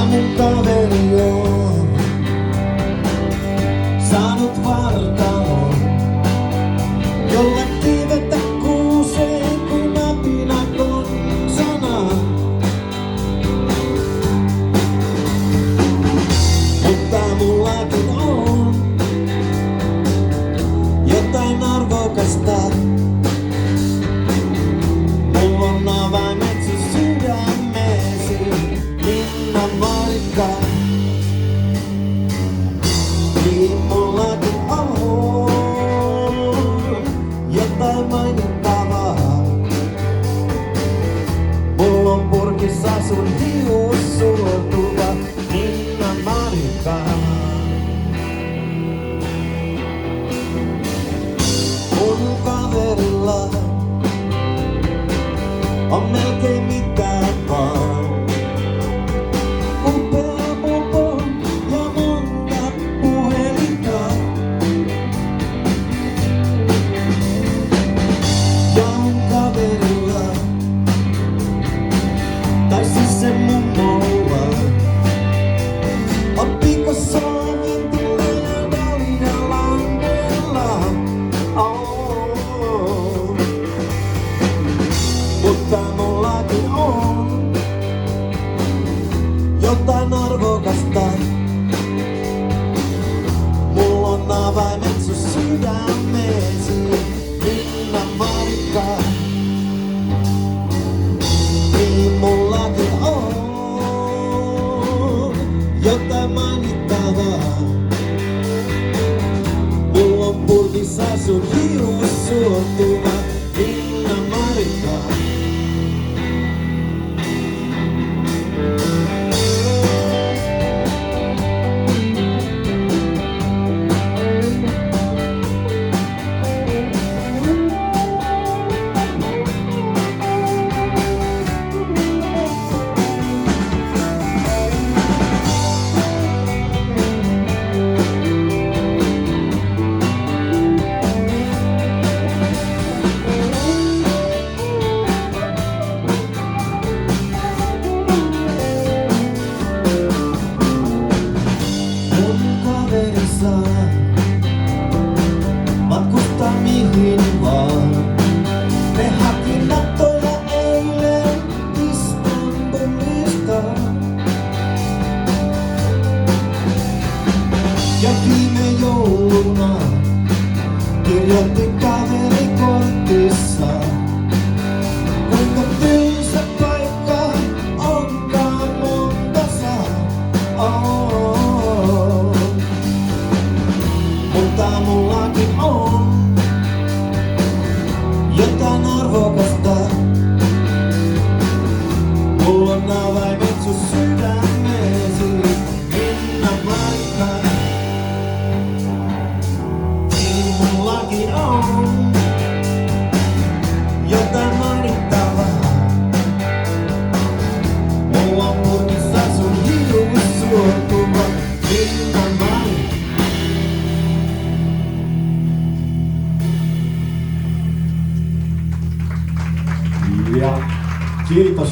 mun kaveri on saanut vartalon, jolle kivetä kuuseen kun apina konsana. Mutta mullakin on jotain arvokasta. Mulla on avaimet sun sydämeesi, Minna Marikka. Niin mullakin on jotain mainittavaa. Mulla on purkissa sun hiussuotuva, Minna Marikka. Mun kaverilla on melkein mitään vaan. Upea popo ja monta puhelinta. Ja mun kaverilla, tai siis sen mummolla, on pikos soimentilla ja Dalina-landella. Mutta mullakin on jotain arvokasta. Mulla on avaimet sun sydämeesi, Minna Marikka. Niin mullakin on jotain mainittavaa. Mulla on purkissa sun hiussuotuva, Minna Marikka. Matkustaa mihin vaan. Me haki nattoja eilen Istanbulista. Ja viime jouluna kirjoitti kaveri kortissa, kuinka tylsä paikka onkaan Montasa. Mutta mullakin on jotain arvokasta. Mulla on avaimet sun sydämeesi, Minna Marikka. Niin mullakin on jotain mainittavaa. Mulla on purkissa sun hiussuotuva, Minna Marikka. Ja kiitos.